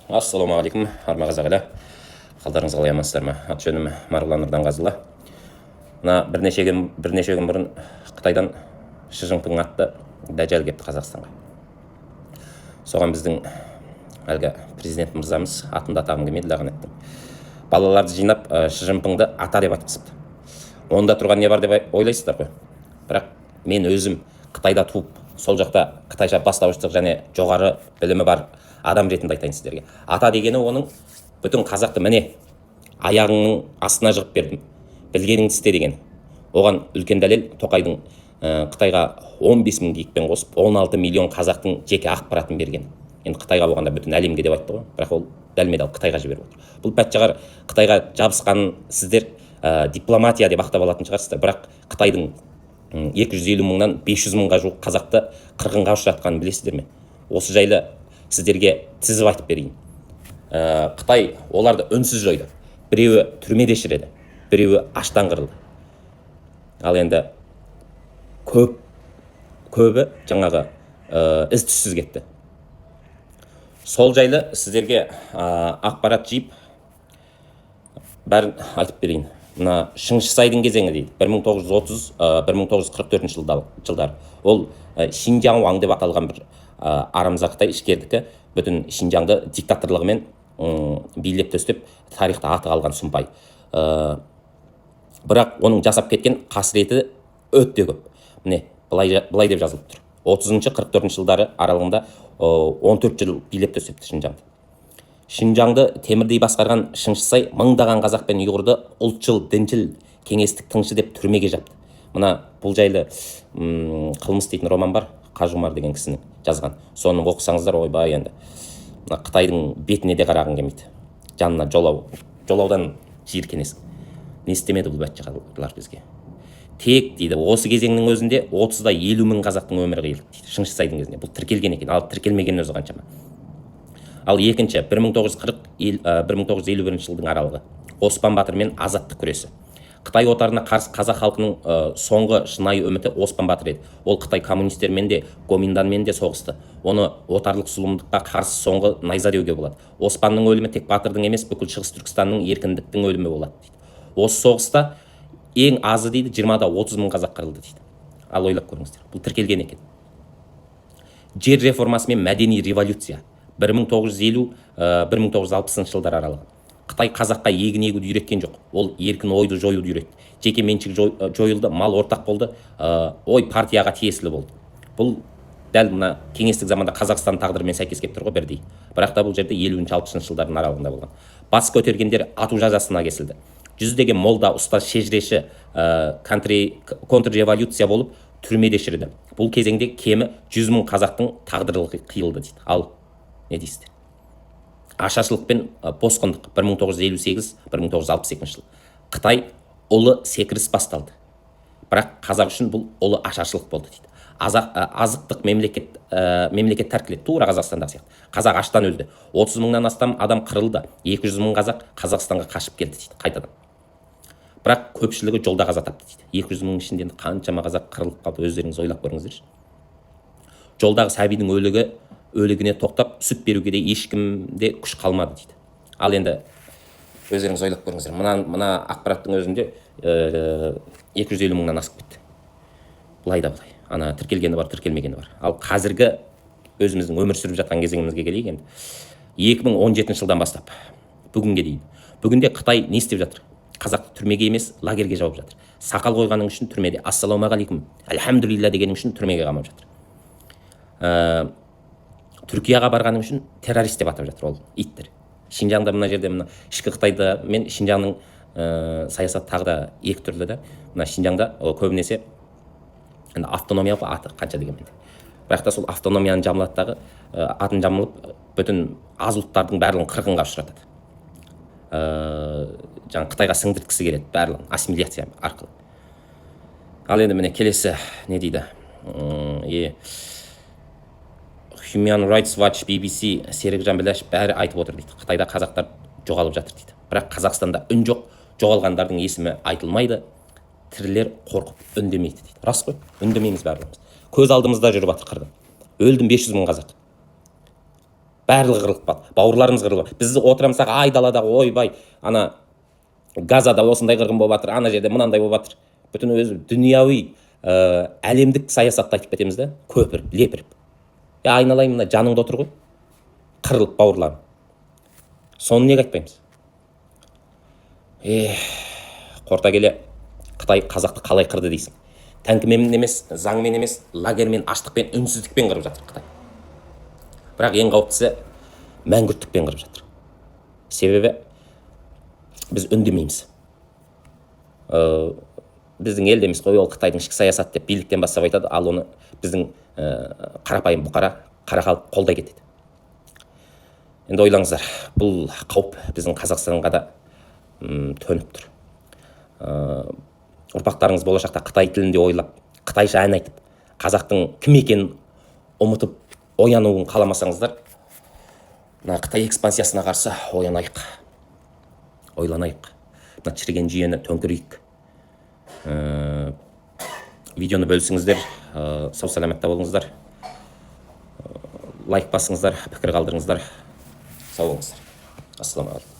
Ассалаумағалейкум, арма қазақ елі. Қалдарыңыз қалай, амансыздар ма? Аты жөнім Марғұлан Нұрданғазыұлы. Мына бірнеше күн бұрын Қытайдан Ши Цзиньпин атты дәжәл келіпті Қазақстанға. Соған біздің әлгі президент мырзамыз атын да атағым келмейді, лағынеттің. Балаларды жинап Ши Цзиньпинді ата деп айтқызыпты. Онда тұрған не бар деп ойлайсыздар ғой. Бірақ мен өзім Қытайда туып, сол жақта қытайша бастауыштық және жоғары білімі бар адам ретінде айтайын сіздерге. Ата дегені оның бүтін қазақты міне аяғыңның астына жығып бердім, білгеніңді істе деген. Оған үлкен дәлел Тоқайдың Қытайға 15 мың гигпен қосып 16 миллион қазақтың жеке ақпаратын берген. Енді Қытайға болғанда бүтін әлемге деп айтты ғой, бірақ ол дәлме-дәл Қытайға жіберіп отыр. Бұл пәтшағар Қытайға жабысқанын сіздер дипломатия деп ақтап алатын шығарсыздар, бірақ Қытайдың 250 мыңнан 500 мыңға жуық қазақты қырғынға ұшыратқанын білесіздер ме? Осы жайлы сіздерге тізіп айтып берейін. Қытай оларды үнсіз жойды. Біреуі түрмеде шіреді, біреуі аштан қырылды. Ал енді көбі жаңағы із түссіз кетті. Сол жайлы сіздерге ақпарат жиып бәрін айтып берейін. Мына Шыңшысайдың кезеңі дейді, 1930-1944 жылдар. Ол Шинжаң Уаң деп аталған бір арамза Қытай ішкердікі бүтін Шинжаңды диктаторлығымен билеп төстеп тарихта аты қалған сұмпай. Бірақ оның жасап кеткен қасіреті өте көп. Міне, былай деп жазылып тұр. 30-44 жылдары аралығында 14 жыл билеп төстепті Шинжаңды. Шинжаңды темірдей басқарған Шыңшысай мыңдаған қазақ пен ұйғырды ұлтшыл, діншіл, кеңестік тыңшы деп түрмеге жапты. Мына бұл жайлы қылмыс дейтін роман бар, Қажумар деген кісінің жазған. Соны оқысаңыздар, ойбай енді. Қытайдың бетіне де қарағың келмейді. Жанына жолаудан жиіркенесің. Не істемеді бұл бәтшағарлар бізге? Тек дейді, осы кезеңнің өзінде 30-да 50 мың қазақтың өмірі қиылды дейді. Шыңшысайдың кезінде. Бұл тіркелген екен, ал тіркелмеген өзі қаншама. Ал екінші 1940-1951 жылдың аралығы Оспан Батырмен азаттық күресі. Қытай отарына қарсы қазақ халқының соңғы шынайы үміті Оспан Батыр еді. Ол Қытай коммунистермен де, Гоминданмен де соғысты. Оны отарлық зұлымдыққа қарсы соңғы найза деуге болады. Оспанның өлімі тек Батырдың емес, бүкіл Шығыс Түркістанның еркіндіктің өлімі болады дейді. Осы соғыста ең азы дейді 20-да 30 мың қазақ қырылды дейді. Ал ойлап көріңіздер, бұл тіркелген екен. Жер реформасы мен мәдени революция 1950-1960 жылдар аралығы. Қытай қазаққа егін егуді үйреткен жоқ. Ол еркін ойды жоюды үйретті. Жеке меншік жойылды, мал ортақ болды, ой партияға тиесілі болды. Бұл дәл мына кеңестік заманда Қазақстан тағдырымен сәйкес келіп тұр ғой бірдей. Бірақ та бұл жерде 50-60 жылдардың аралығында болған. Бас көтергендер ату жазасына кесілді. Жүздеген молда, ұстаз, шежіреші контрреволюция болып түрмеде шіріді. Бұл кезеңде кемі 100 мың қазақтың тағдыры қиылды дейді. Ал не дейсіздер? Ашаршылық пен босқындық 1958-1962 жыл. Қытай ұлы секіріс басталды. Бірақ қазақ үшін бұл ұлы ашаршылық болды дейді. Азықтық мемлекет тәркіледі, тура Қазақстандағы сияқты. Қазақ аштан өлді. 30 мыңнан астам адам қырылды. 200 мың қазақ Қазақстанға қашып келді дейді қайтадан. Бірақ көпшілігі жолда қаза тапты дейді. 200 мың ішінде қаншама қазақ қырылып қалды, өздеріңіз ойлап көріңіздерші. Жолдағы сәбидің өлігіне тоқтап сүт беруге де ешкімде күш қалмады дейді. Ал енді өздеріңіз ойлап көріңіздер. Мына ақпараттың өзінде 250 мыңнан асып кетті. Бұлай да бұлай. Ана тіркелгені бар, тіркелмегені бар. Ал қазіргі өзіміздің өмір сүріп жатқан кезеңімізге келейік енді. 2017 жылдан бастап бүгінге дейін. Бүгінде Қытай не істеп жатыр? Қазақты түрмеге емес, лагерге жауып жатыр. Сақал қойғаның үшін түрмеде, ассалаумағалейкум, әлхамдулилля дегенің үшін түрмеге қамап жатыр. Түркияға барғаның үшін террорист деп атап жатыр ол иттер. Шинжаңда мына жерде мына ішкі Қытайда мен Шинжаңның саясаты тағы да екі түрлі да. Мына Шинжаңда көбінесе автономия аты қанша дегенмен. Бірақ та сол автономияны жамыладағы атын жамылып бүтін аз ұлттардың барлығын қырғынға ұшыратады. Жаңа Қытайға сіңдірткісі келеді барлығын ассимиляция арқылы. Ал енді міне келесі не дейді? Human Rights Watch, BBC, Серікжан Біләш бәрі айтып отыр дейді. Қытайда қазақтар жоғалып жатыр дейді. Бірақ Қазақстанда үн жоқ, жоғалғандардың есімі айтылмайды, тірілер қорқып үндемейді дейді. Рас қой, үндемейміз барлығымыз. Көз алдымызда жүріп жатыр қырғын. Өлдім 500 мың қазақ. барлығы қырылып қалды, бауырларымыз қырылып. Біз отырамыз айдаладағы ойбай, ана Газада осындай қырғын болып жатыр, ана жерде мынандай болып жатыр. Бүтін өзі дүнияви әлемдік саясатты айтып кетеміз да, көпіріп, лепіріп. Айналайын, мына жаныңда отыр ғой, қырылып бауырларым. Соны неге айтпаймыз? Қорта келе, Қытай қазақты қалай қырды дейсің? Тәңкімен емес, заңмен емес, лагермен, аштықпен, үнсіздікпен қырып жатыр Қытай. Бірақ ең қауіптісі мәңгүрттікпен қырып жатыр. Себебі біз үндемейміз. Біздің елде емес қой, ол Қытайдың ішкі саясаты деп биліктен бастап айтады, ал оны біздің қарапайым бұқара, қара халық қолдай кетеді. Енді ойлаңыздар, бұл қауіп біздің Қазақстанға да төніп тұр. Ұрпақтарыңыз болашақта Қытай тілінде ойлап, қытайша ән айтып, қазақтың кім екенін ұмытып, оянуын қаламасаңыздар, Қытай экспансиясына қарсы оянайық, ойланайық, шіріген жүйені төңкерейік. Видеоны бөлісіңіздер, сау саламатта болыңыздар, лайк басыңыздар, пікір қалдырыңыздар, сау болыңыздар. Ассаламу алейкум.